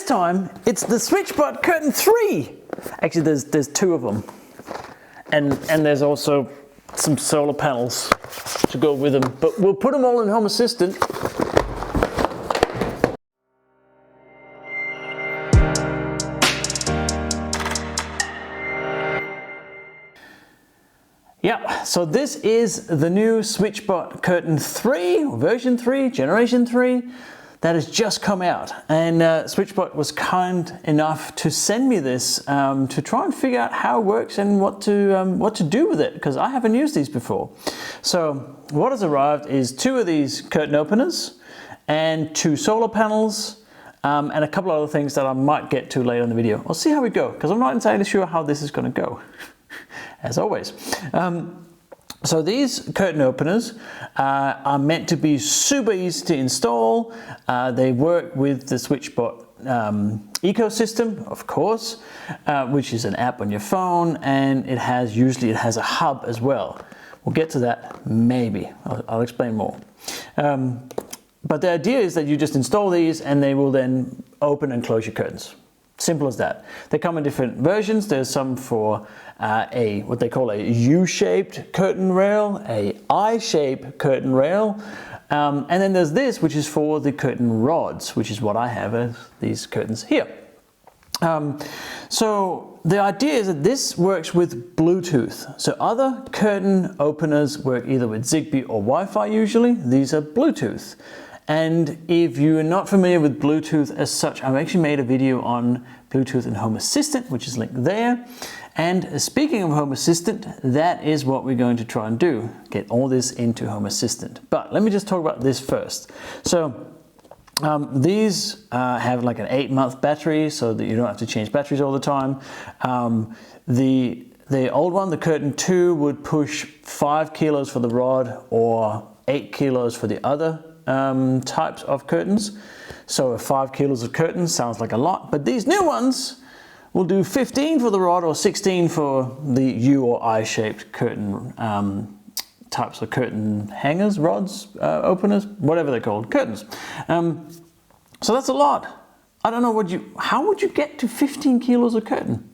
this time it's the SwitchBot Curtain 3. Actually, there's two of them, and there's also some solar panels to go with them. But we'll put them all in Home Assistant. Yeah, so this is the new SwitchBot Curtain 3, version 3, generation 3, that has just come out. And SwitchBot was kind enough to send me this to try and figure out how it works and what to do with it, because I haven't used these before. So what has arrived is 2 of these curtain openers and 2 solar panels and a couple other things that I might get to later in the video. We'll see how we go, because I'm not entirely sure how this is going to go. As always. So these curtain openers are meant to be super easy to install. They work with the SwitchBot ecosystem, of course, which is an app on your phone, and usually it has a hub as well. We'll get to that maybe. I'll explain more. But the idea is that you just install these and they will then open and close your curtains. Simple as that. They come in different versions. There's some for what they call a U-shaped curtain rail, a I-shaped curtain rail, and then there's this, which is for the curtain rods, which is what I have as these curtains here. So the idea is that this works with Bluetooth. So other curtain openers work either with Zigbee or Wi-Fi usually. These are Bluetooth. And if you're not familiar with Bluetooth as such, I've actually made a video on Bluetooth and Home Assistant, which is linked there. And speaking of Home Assistant, that is what we're going to try and do, get all this into Home Assistant. But let me just talk about this first. So these have like an 8-month battery, so that you don't have to change batteries all the time. The old one, the Curtain 2, would push 5 kilos for the rod or 8 kilos for the other types of curtains. So 5 kilos of curtains sounds like a lot, but these new ones will do 15 for the rod or 16 for the U or I-shaped curtain types of curtain hangers, rods, openers, whatever they're called, curtains. So that's a lot. I don't know how would you get to 15 kilos of curtain?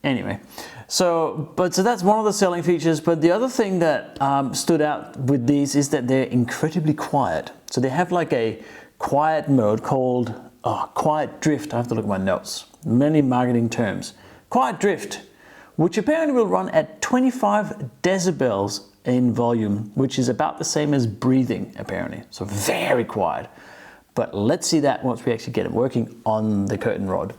Anyway, so that's one of the selling features. But the other thing that stood out with these is that they're incredibly quiet. So they have like a quiet mode called QuietDrift. I have to look at my notes. Many marketing terms. QuietDrift, which apparently will run at 25 decibels in volume, which is about the same as breathing apparently. So very quiet. But let's see that once we actually get it working on the curtain rod.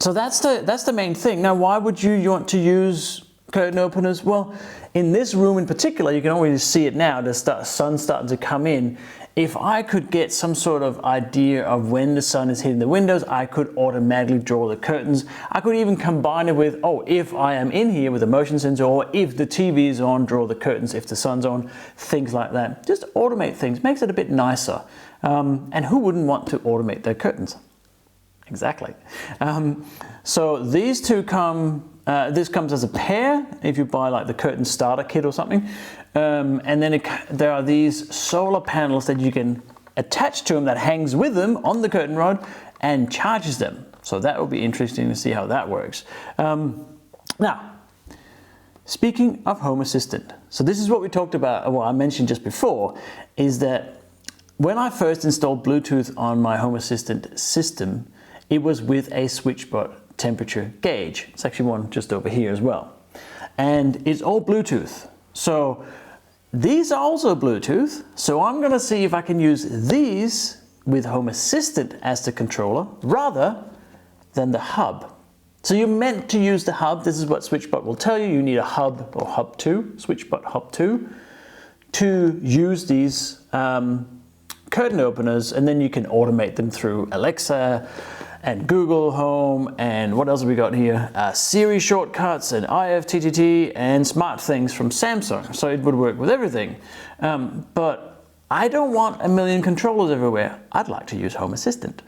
So that's the main thing. Now, why would you want to use curtain openers? Well, in this room in particular, you can already see it now, the sun's starting to come in. If I could get some sort of idea of when the sun is hitting the windows, I could automatically draw the curtains. I could even combine it with, if I am in here with a motion sensor, or if the TV is on, draw the curtains if the sun's on, things like that. Just automate things, makes it a bit nicer. And who wouldn't want to automate their curtains? Exactly. So these two this comes as a pair if you buy like the curtain starter kit or something. And then there are these solar panels that you can attach to them that hangs with them on the curtain rod and charges them. So that will be interesting to see how that works. Now, speaking of Home Assistant. So this is what we talked about, I mentioned just before, is that when I first installed Bluetooth on my Home Assistant system, it was with a SwitchBot temperature gauge. It's actually one just over here as well. And it's all Bluetooth. So these are also Bluetooth. So I'm gonna see if I can use these with Home Assistant as the controller rather than the hub. So you're meant to use the hub. This is what SwitchBot will tell you. You need a hub or hub 2, SwitchBot hub 2, to use these curtain openers, and then you can automate them through Alexa and Google Home, and what else have we got here? Siri shortcuts and IFTTT and smart things from Samsung. So it would work with everything. But I don't want a million controllers everywhere. I'd like to use Home Assistant.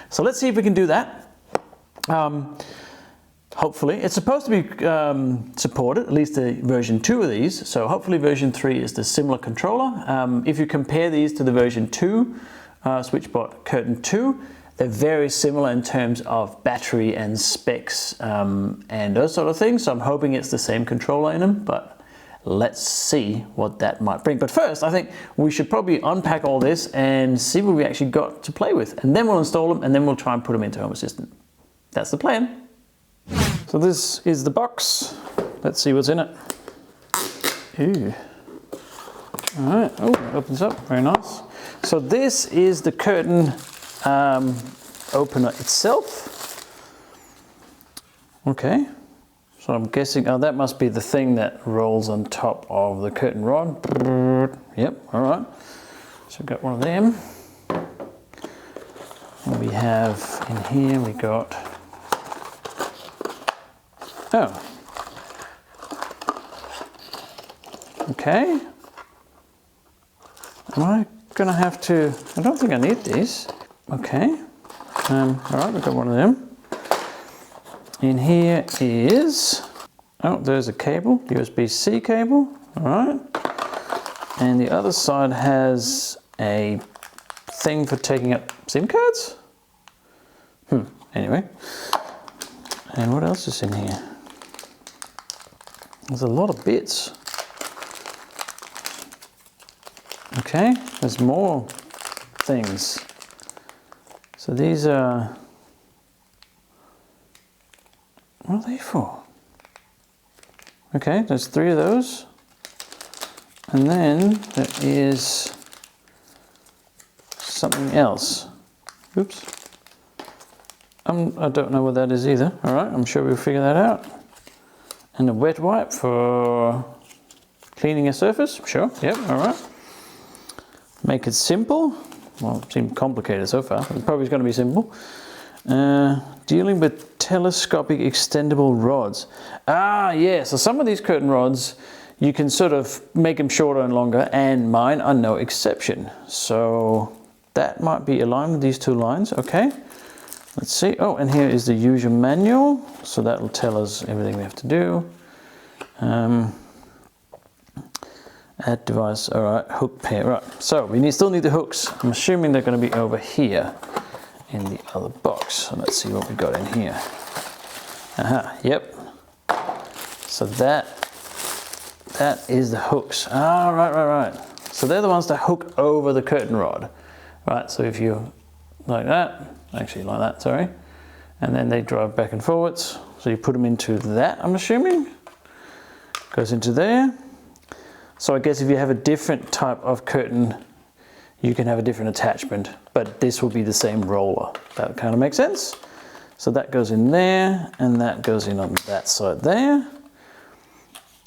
So let's see if we can do that. Hopefully. It's supposed to be supported, at least the version 2 of these. So hopefully version 3 is the similar controller. If you compare these to the version 2, SwitchBot Curtain 2, They're very similar in terms of battery and specs and those sort of things. So I'm hoping it's the same controller in them, but let's see what that might bring. But first, I think we should probably unpack all this and see what we actually got to play with. And then we'll install them and then we'll try and put them into Home Assistant. That's the plan. So this is the box. Let's see what's in it. Ooh. All right, oh, it opens up, very nice. So this is the curtain opener itself. Okay, so I'm guessing, oh, that must be the thing that rolls on top of the curtain rod. Yep, all right. So we've got one of them. And we have in here, we got, oh. Okay. Am I gonna have to, I don't think I need these. Okay. All right, we've got one of them. In here is, oh, there's a cable, USB-C cable, all right. And the other side has a thing for taking up SIM cards. Anyway. And what else is in here? There's a lot of bits. Okay, there's more things. So these are, what are they for? Okay, there's 3 of those. And then there is something else. Oops. I don't know what that is either. All right, I'm sure we'll figure that out. And a wet wipe for cleaning a surface. Sure, yep, all right. Make it simple. Well, it seemed complicated so far. It's probably going to be simple. Dealing with telescopic extendable rods. Ah, yeah. So some of these curtain rods, you can sort of make them shorter and longer, and mine are no exception. So that might be aligned with these 2 lines. Okay. Let's see. Oh, and here is the user manual. So that will tell us everything we have to do. Add device, all right, hook pair, right. So we still need the hooks. I'm assuming they're going to be over here in the other box. So let's see what we got in here. Aha, yep. So that is the hooks. Ah, right. So they're the ones that hook over the curtain rod. Right, so if you like that, actually like that, sorry. And then they drive back and forwards. So you put them into that, I'm assuming. Goes into there. So I guess if you have a different type of curtain, you can have a different attachment, but this will be the same roller. That kind of makes sense. So that goes in there, and that goes in on that side there.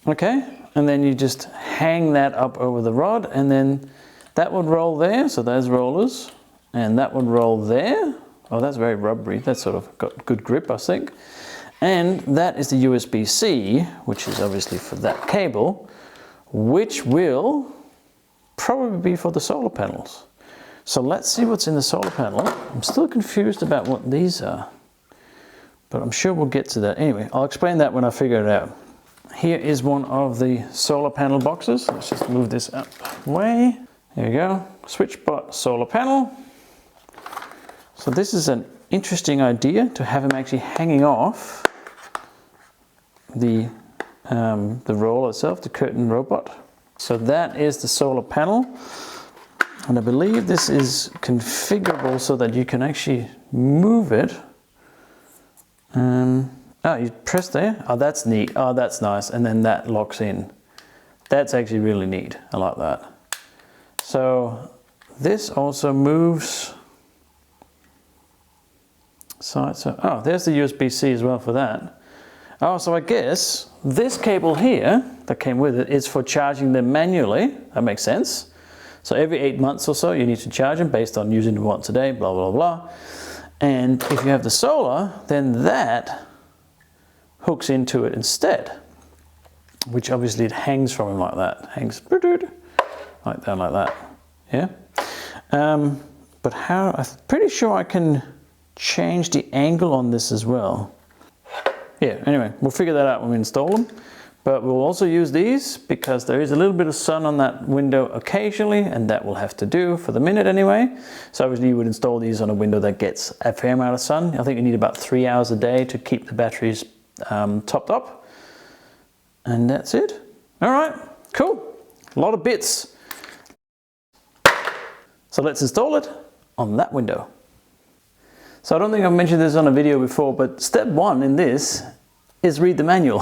Okay, and then you just hang that up over the rod, and then that would roll there, so those rollers, and that would roll there. Oh, that's very rubbery. That's sort of got good grip, I think. And that is the USB-C, which is obviously for that cable, which will probably be for the solar panels. So let's see what's in the solar panel. I'm still confused about what these are, but I'm sure we'll get to that. Anyway, I'll explain that when I figure it out. Here is one of the solar panel boxes. Let's just move this up way. There we go, SwitchBot solar panel. So this is an interesting idea to have them actually hanging off the roll itself, the curtain robot. So that is the solar panel, and I believe this is configurable so that you can actually move it. Oh, you press there. Oh, that's neat. Oh, that's nice. And then that locks in. That's actually really neat. I like that. So this also moves side. So oh, there's the USB-C as well for that. Oh, so I guess this cable here that came with it is for charging them manually. That makes sense. So every 8 months or so, you need to charge them based on using them once a day, blah, blah, blah. And if you have the solar, then that hooks into it instead, which obviously it hangs from him like that. Hangs like down like that, yeah? But how, I'm pretty sure I can change the angle on this as well. Yeah, anyway, we'll figure that out when we install them. But we'll also use these because there is a little bit of sun on that window occasionally, and that will have to do for the minute anyway. So obviously you would install these on a window that gets a fair amount of sun. I think you need about 3 hours a day to keep the batteries topped up. And that's it. All right, cool. A lot of bits. So let's install it on that window. So I don't think I've mentioned this on a video before, but step 1 in this is read the manual.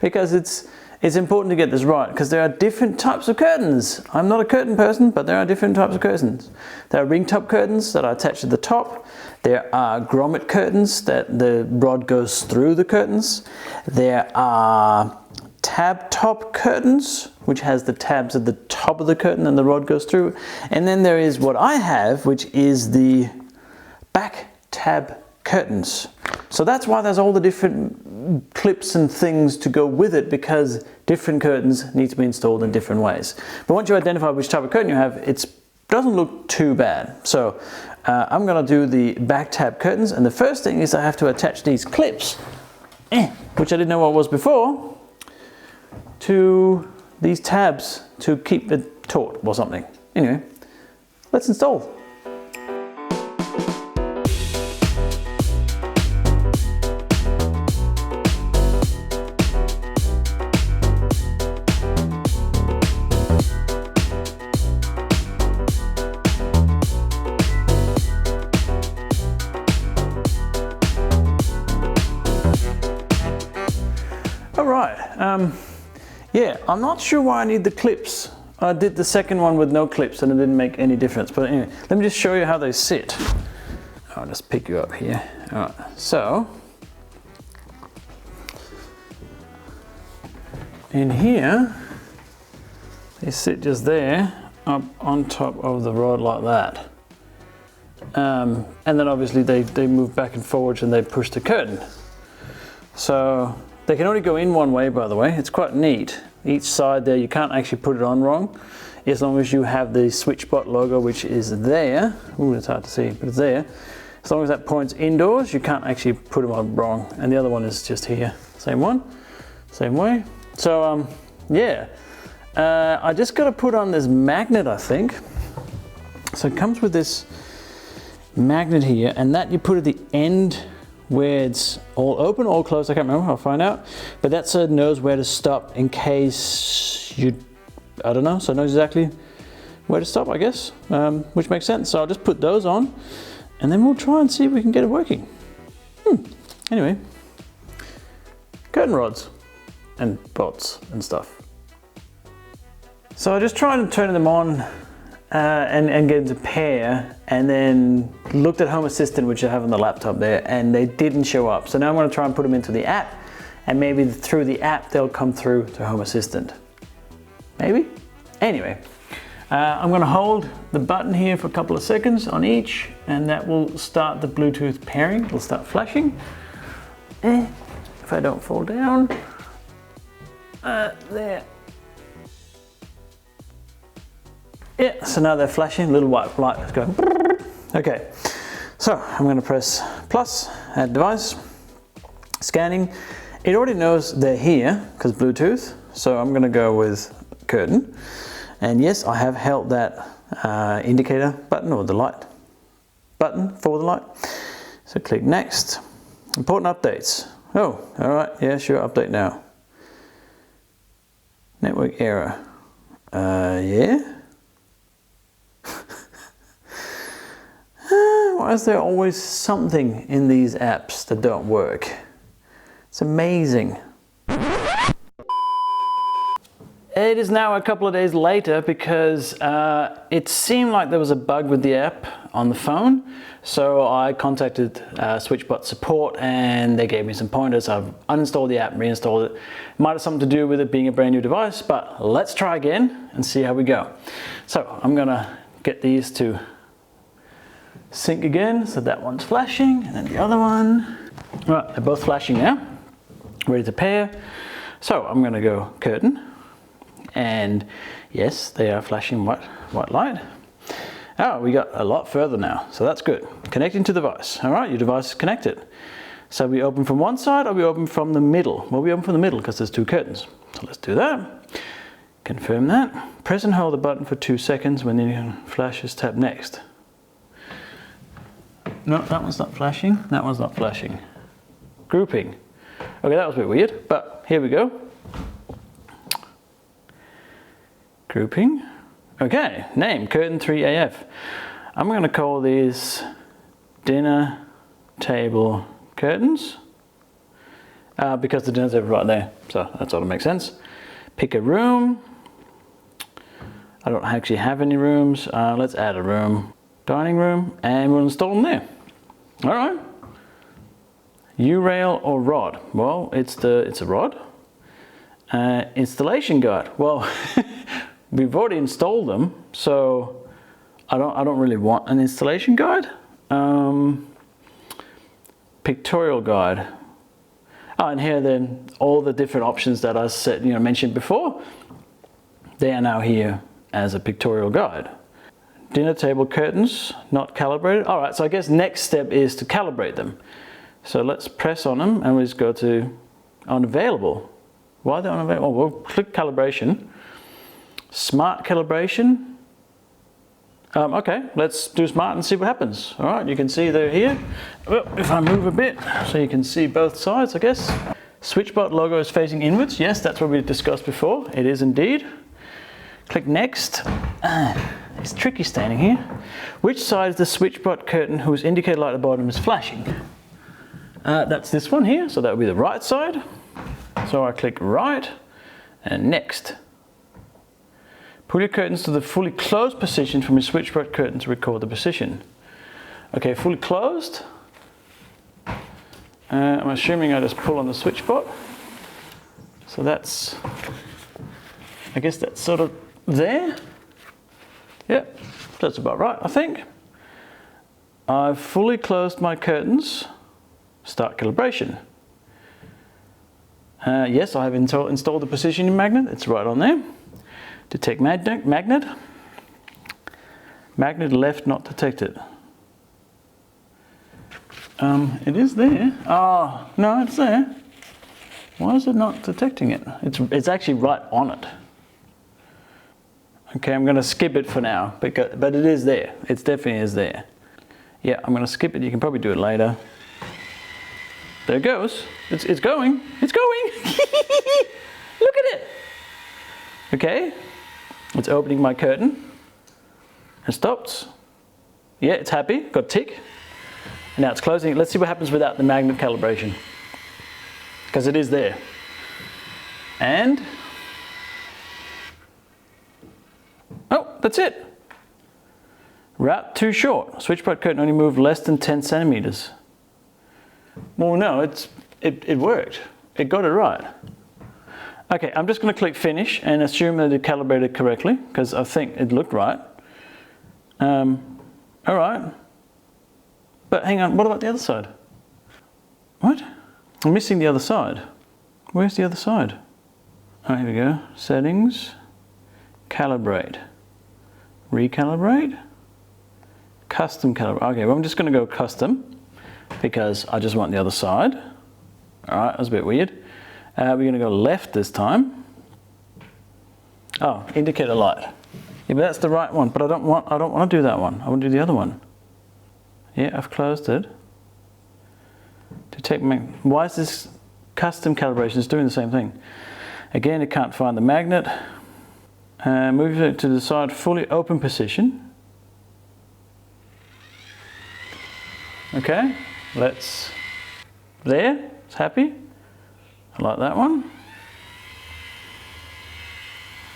Because it's important to get this right, because there are different types of curtains. I'm not a curtain person, but there are different types of curtains. There are ring top curtains that are attached to the top. There are grommet curtains that the rod goes through the curtains. There are tab top curtains, which has the tabs at the top of the curtain and the rod goes through. And then there is what I have, which is the back tab curtains. So that's why there's all the different clips and things to go with it, because different curtains need to be installed in different ways. But once you identify which type of curtain you have, it doesn't look too bad. So I'm going to do the back tab curtains, and the first thing is I have to attach these clips, which I didn't know what was before, to these tabs to keep it taut or something. Anyway, let's install. Yeah, I'm not sure why I need the clips. I did the second one with no clips and it didn't make any difference. But anyway, let me just show you how they sit. I'll just pick you up here. All right, so in here, they sit just there, up on top of the rod like that. And then obviously they move back and forwards and they push the curtain. So they can only go in one way, by the way. It's quite neat. Each side there, you can't actually put it on wrong, as long as you have the SwitchBot logo, which is there. Ooh, it's hard to see, but it's there. As long as that points indoors, you can't actually put them on wrong. And the other one is just here. Same one, same way. So yeah, I just got to put on this magnet, I think. So it comes with this magnet here, and that you put at the end where it's all open, all closed, I can't remember, I'll find out. But that so it knows where to stop in case you, I don't know, so it knows exactly where to stop, I guess, which makes sense. So I'll just put those on and then we'll try and see if we can get it working. Anyway, curtain rods and bolts and stuff. So I just tried to turn them on and get into pair, and then looked at Home Assistant, which I have on the laptop there, and they didn't show up. So now I'm going to try and put them into the app, and maybe through the app they'll come through to Home Assistant. Maybe? Anyway, I'm going to hold the button here for a couple of seconds on each, and that will start the Bluetooth pairing. It'll start flashing. If I don't fall down. There. Yeah, so now they're flashing, little white light is going. Okay, so I'm going to press plus, add device, scanning. It already knows they're here because Bluetooth, so I'm going to go with curtain. And yes, I have held that indicator button, or the light button for the light. So click next. Important updates. Oh, all right, yeah, sure, update now. Network error. Yeah. Why is there always something in these apps that don't work? It's amazing. It is now a couple of days later because it seemed like there was a bug with the app on the phone. So I contacted SwitchBot support and they gave me some pointers. I've uninstalled the app, reinstalled it. Might have something to do with it being a brand new device, but let's try again and see how we go. So I'm gonna get these to sync again. So that one's flashing and then the other one. All right, they're both flashing now, ready to pair. So I'm gonna go curtain. And yes, they are flashing white light. Oh, we got a lot further now, so that's good. Connecting to device. All right, your device is connected. So we open from one side or we open from the middle? Well, we open from the middle because there's two curtains. So let's do that. Confirm that. Press and hold the button for 2 seconds when the flash is tapped next. No, that one's not flashing. That one's not flashing. Grouping. Okay, that was a bit weird, but here we go. Grouping. Okay, name, curtain 3AF. I'm going to call these dinner table curtains because the dinner table is right there, so that sort of makes sense. Pick a room. I don't actually have any rooms. Let's add a room. Dining room, and we'll install them there. All right. U-rail or rod? Well, it's a rod. Installation guide. Well, we've already installed them, so I don't really want an installation guide. Pictorial guide. Oh, and here then all the different options that I said, mentioned before, they are now here as a pictorial guide. Dinner table curtains, not calibrated. All right, so I guess next step is to calibrate them. So let's press on them and we'll just go to unavailable. Why are they unavailable? Oh, we'll click calibration. Smart calibration. Okay, let's do smart and see what happens. All right, you can see they're here. Well, if I move a bit so you can see both sides, I guess. SwitchBot logo is facing inwards. Yes, that's what we discussed before. It is indeed. Click next. It's tricky standing here. Which side is the SwitchBot curtain whose indicator light at the bottom is flashing? That's this one here, so that would be the right side. So I click right and next. Pull your curtains to the fully closed position from your SwitchBot curtain to record the position. Okay, fully closed. I'm assuming I just pull on the SwitchBot. So that's, I guess that's sort of there. Yeah, that's about right, I think. I've fully closed my curtains. Start calibration. Yes, I have installed the positioning magnet. It's right on there. Detect magnet. Magnet left not detected. It is there. Oh, no, it's there. Why is it not detecting it? It's actually right on it. Okay, I'm going to skip it for now, but it is there. It definitely is there. Yeah, I'm going to skip it. You can probably do it later. There it goes. It's going. It's going. Look at it. Okay. It's opening my curtain. It stopped. Yeah, it's happy. Got a tick. And now it's closing. Let's see what happens without the magnet calibration. Because it is there. And oh, that's it. Route too short. SwitchBot curtain only moved less than 10 centimeters. Well, no, it worked. It got it right. Okay, I'm just going to click finish and assume that it calibrated correctly because I think it looked right. All right. But hang on, what about the other side? What? I'm missing the other side. Where's the other side? Oh, here we go. Settings. Calibrate. Recalibrate. Custom calibrate. Okay, well, I'm just going to go custom because I just want the other side. All right, that was a bit weird. We're going to go left this time. Oh, indicator light. Yeah, but that's the right one. But I don't want to do that one. I want to do the other one. Yeah, I've closed it. Detect magnet. Why is this custom calibration is doing the same thing? Again, it can't find the magnet. Move it to the side, fully open position. Okay, let's. There, it's happy. I like that one.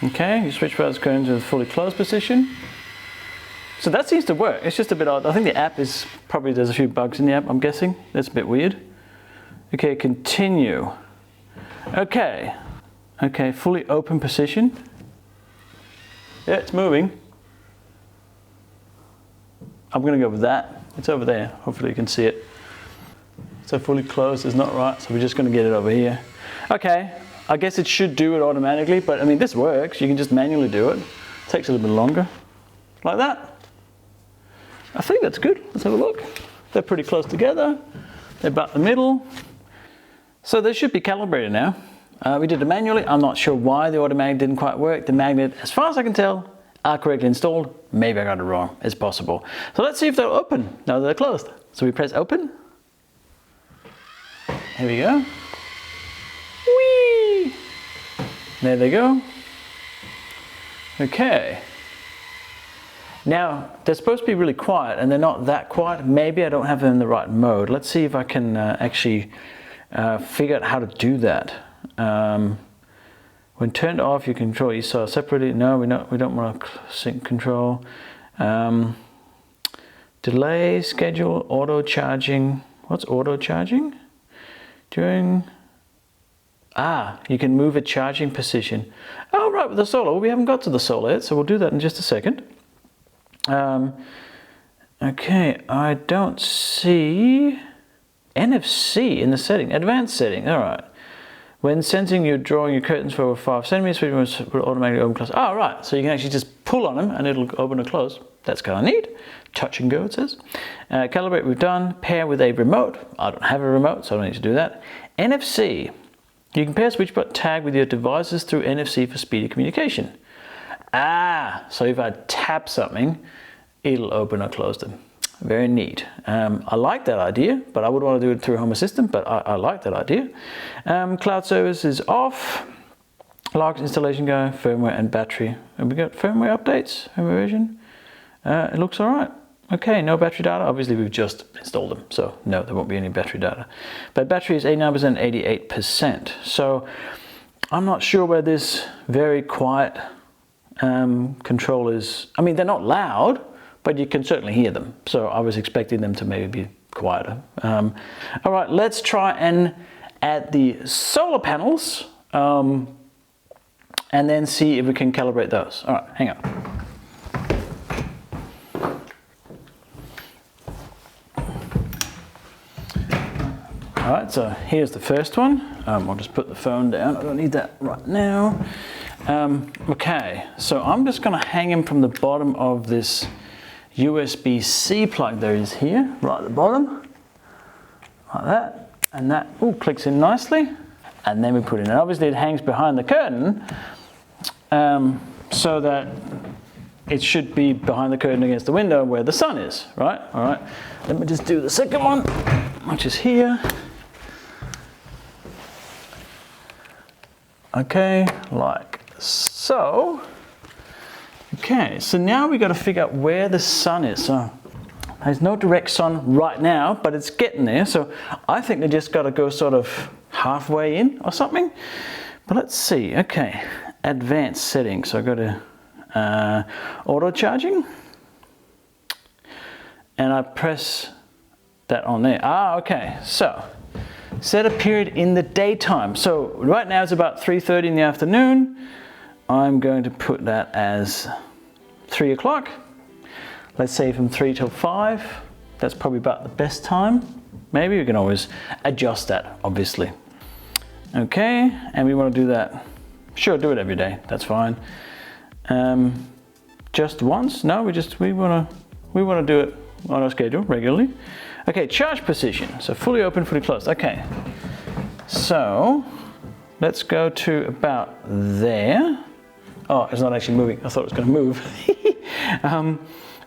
Okay, your SwitchBot is going to the fully closed position. So that seems to work. It's just a bit odd. I think the app is probably, there's a few bugs in the app, I'm guessing. That's a bit weird. Okay, continue. Okay. Okay, fully open position. Yeah, it's moving. I'm going to go with that. It's over there. Hopefully you can see it. So fully closed is not right, so we're just going to get it over here. Okay, I guess it should do it automatically, but I mean, this works. You can just manually do it. It takes a little bit longer. Like that. I think that's good. Let's have a look. They're pretty close together. about the middle. So they should be calibrated now. We did it manually. I'm not sure why the automatic didn't quite work. The magnet, as far as I can tell, are correctly installed. Maybe I got it wrong. It's possible. So let's see if they're open now that they're closed. So we press open. Here we go. Whee! There they go. Okay. Now, they're supposed to be really quiet, and they're not that quiet. Maybe I don't have them in the right mode. Let's see if I can actually figure out how to do that. When turned off, you control each cell separately. No, we don't want to sync control. Delay, schedule, auto charging. What's auto charging? During... you can move a charging position. Oh, right, with the solar. Well, we haven't got to the solar yet, so we'll do that in just a second. Okay, I don't see NFC in the setting. Advanced setting, all right. When sensing you're drawing your curtains for over 5 centimeters, will automatically open close. Oh, right, so you can actually just pull on them and it'll open or close. That's kind of neat. Touch and go, it says. Calibrate, we've done. Pair with a remote. I don't have a remote, so I don't need to do that. NFC. You can pair SwitchBot tag with your devices through NFC for speedy communication. So if I tap something, it'll open or close them. Very neat. I like that idea, but I would want to do it through Home Assistant, but I like that idea. Cloud service is off. Log installation go, firmware and battery. Have we got firmware updates, firmware version? It looks all right. Okay, no battery data. Obviously, we've just installed them, so no, there won't be any battery data. But battery is 89%, 88%. So I'm not sure where this very quiet control is. I mean, they're not loud, but you can certainly hear them. So I was expecting them to maybe be quieter. All right, let's try and add the solar panels and then see if we can calibrate those. All right, hang on. All right, so here's the first one. I'll just put the phone down. I don't need that right now. Okay, so I'm just gonna hang him from the bottom of this USB-C plug there is here, right at the bottom, like that, and that clicks in nicely, and then we put it in. And obviously it hangs behind the curtain, so that it should be behind the curtain against the window where the sun is, right? All right, let me just do the second one, which is here. Okay, like so. Okay, so now we got to figure out where the sun is. So there's no direct sun right now, but it's getting there. So I think they just got to go sort of halfway in or something. But let's see. Okay, advanced settings. So I go to auto charging, and I press that on there. Okay. So set a period in the daytime. So right now it's about 3:30 in the afternoon. I'm going to put that as 3 o'clock. Let's say from 3 till 5. That's probably about the best time. Maybe we can always adjust that, obviously. Okay, and we want to do that. Sure, do it every day. That's fine. Just once? No, we want to do it on our schedule regularly. Okay, charge position. So fully open, fully closed. Okay. So let's go to about there. Oh, it's not actually moving. I thought it was going to move.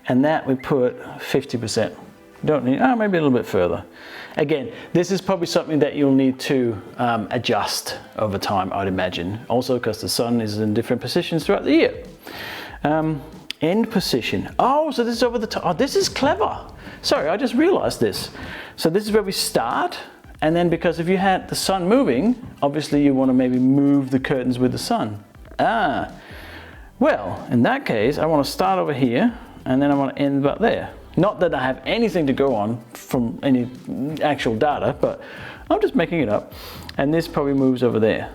And that we put 50%. Don't need, maybe a little bit further. Again, this is probably something that you'll need to adjust over time, I'd imagine. Also because the sun is in different positions throughout the year. End position. Oh, so this is over the top. Oh, this is clever. Sorry, I just realized this. So this is where we start. And then because if you had the sun moving, obviously you want to maybe move the curtains with the sun. Well, in that case, I want to start over here and then I want to end about there. Not that I have anything to go on from any actual data, but I'm just making it up. And this probably moves over there.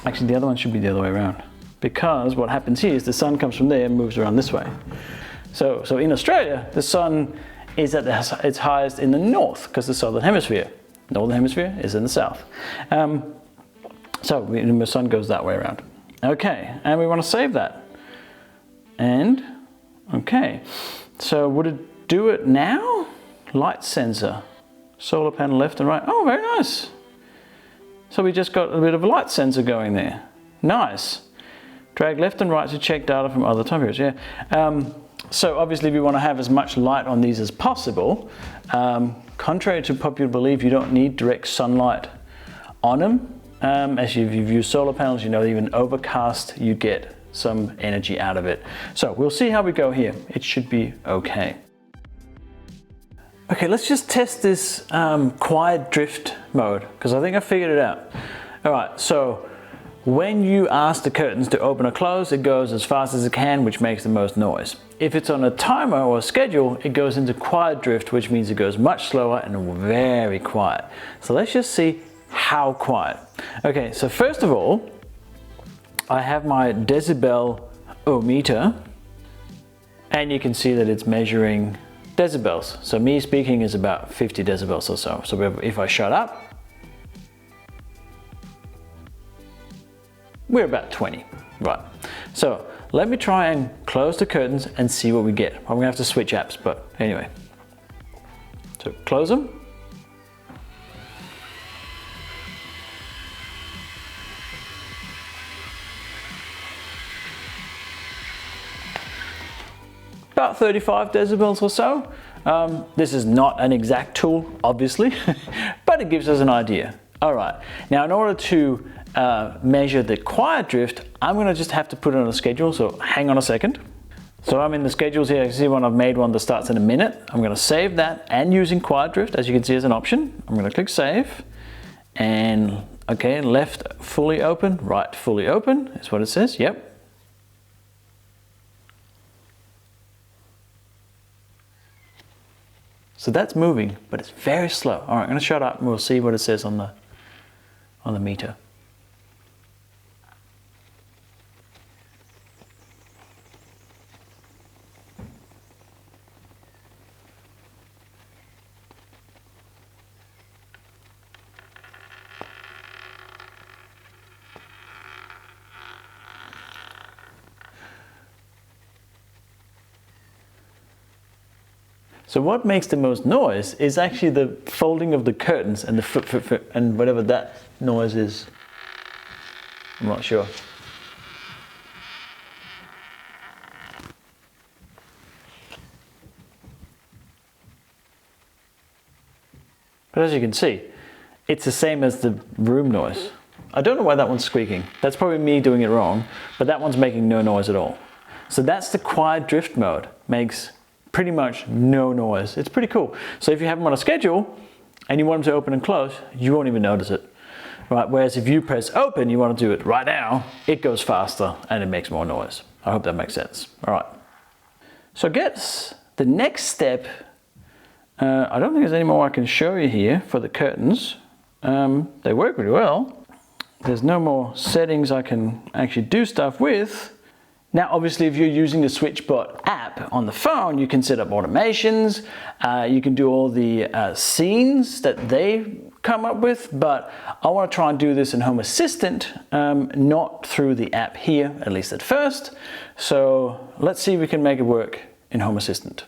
Actually, the other one should be the other way around, because what happens here is the sun comes from there and moves around this way. So in Australia, the sun is at its highest in the north because the southern hemisphere. Northern hemisphere is in the south. So the sun goes that way around. Okay, and we want to save that. And, okay, so would it do it now? Light sensor. Solar panel left and right. Oh, very nice. So we just got a bit of a light sensor going there. Nice. Drag left and right to check data from other time periods. Yeah. So obviously we want to have as much light on these as possible. Contrary to popular belief, you don't need direct sunlight on them. As you've used solar panels, you know even overcast, you get some energy out of it. So we'll see how we go here. It should be okay. Okay, let's just test this QuietDrift mode, because I think I figured it out. All right, so when you ask the curtains to open or close, it goes as fast as it can, which makes the most noise. If it's on a timer or a schedule, it goes into QuietDrift, which means it goes much slower and very quiet. So let's just see how quiet. Okay, so first of all, I have my decibel-o-meter, and you can see that it's measuring decibels. So me speaking is about 50 decibels or so. So if I shut up, we're about 20, right? So let me try and close the curtains and see what we get. I'm gonna have to switch apps, but anyway. So close them. About 35 decibels or so. This is not an exact tool, obviously, but it gives us an idea. All right, now in order to measure the QuietDrift, I'm gonna just have to put it on a schedule, so hang on a second. So I'm in the schedules here. I can see one I've made one that starts in a minute. I'm gonna save that and using QuietDrift, as you can see, as an option. I'm gonna click save, and okay, left fully open, right fully open is what it says, yep. So that's moving, but it's very slow. All right, I'm gonna shut up and we'll see what it says on the meter. So what makes the most noise is actually the folding of the curtains and the and whatever that noise is. I'm not sure. But as you can see, it's the same as the room noise. I don't know why that one's squeaking. That's probably me doing it wrong, but that one's making no noise at all. So that's the QuietDrift mode. Makes pretty much no noise. It's pretty cool. So if you have them on a schedule and you want them to open and close, you won't even notice it. Right? Whereas if you press open, you want to do it right now, it goes faster and it makes more noise. I hope that makes sense. All right. So I guess the next step, I don't think there's any more I can show you here for the curtains. They work really well. There's no more settings I can actually do stuff with. Now, obviously, if you're using the SwitchBot app on the phone, you can set up automations, you can do all the scenes that they come up with, but I want to try and do this in Home Assistant, not through the app here, at least at first. So let's see if we can make it work in Home Assistant.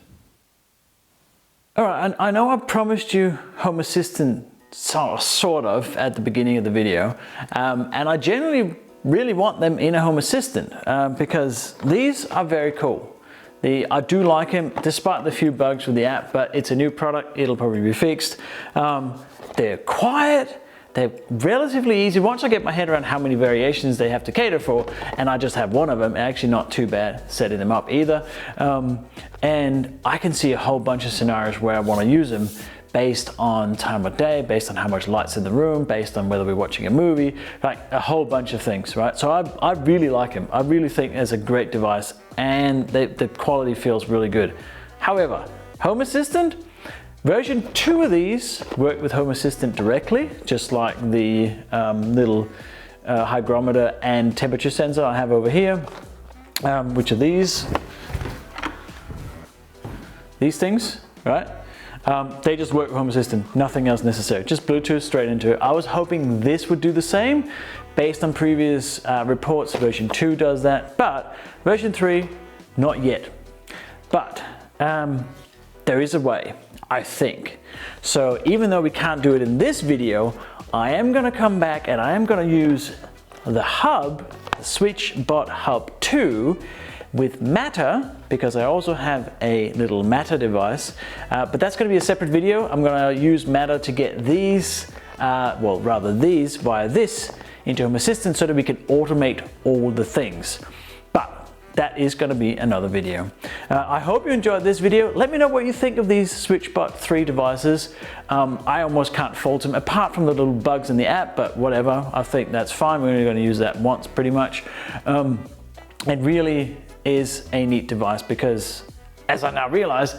All right, and I know I promised you Home Assistant sort of at the beginning of the video, and I generally really want them in a Home Assistant because these are very cool. I do like them despite the few bugs with the app, but it's a new product, it'll probably be fixed. They're quiet, they're relatively easy. Once I get my head around how many variations they have to cater for, and I just have one of them, actually not too bad setting them up either. And I can see a whole bunch of scenarios where I want to use them based on time of day, based on how much light's in the room, based on whether we're watching a movie, like a whole bunch of things, right? So I really like them. I really think it's a great device and the quality feels really good. However, Home Assistant, version 2 of these work with Home Assistant directly, just like the little hygrometer and temperature sensor I have over here, which are these things, right? They just work with Home Assistant, nothing else necessary, just Bluetooth straight into it. I was hoping this would do the same. Based on previous reports, version 2 does that, but version 3, not yet. But there is a way. I think. So even though we can't do it in this video, I am gonna come back and I am gonna use the hub, the SwitchBot Hub 2 with Matter, because I also have a little Matter device, but that's gonna be a separate video. I'm gonna use Matter to get these, well rather these via this into Home Assistant so that we can automate all the things. But that is going to be another video. I hope you enjoyed this video. Let me know what you think of these SwitchBot 3 devices. I almost can't fault them apart from the little bugs in the app, but whatever, I think that's fine. We're only going to use that once pretty much. It really is a neat device because, as I now realize,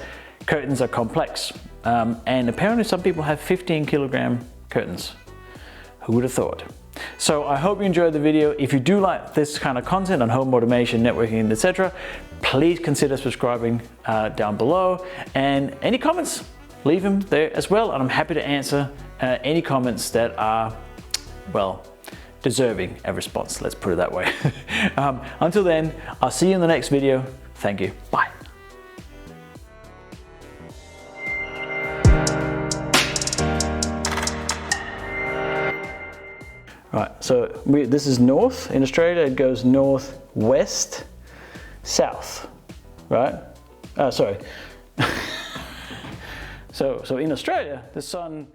curtains are complex. And apparently some people have 15 kilogram curtains. Who would have thought? So I hope you enjoyed the video. If you do like this kind of content on home automation, networking, etc., please consider subscribing down below. And any comments, leave them there as well. And I'm happy to answer any comments that are, well, deserving a response. Let's put it that way. Until then, I'll see you in the next video. Thank you. Bye. Right, so this is north. In Australia, it goes north, west, south, right? Sorry. So in Australia, the sun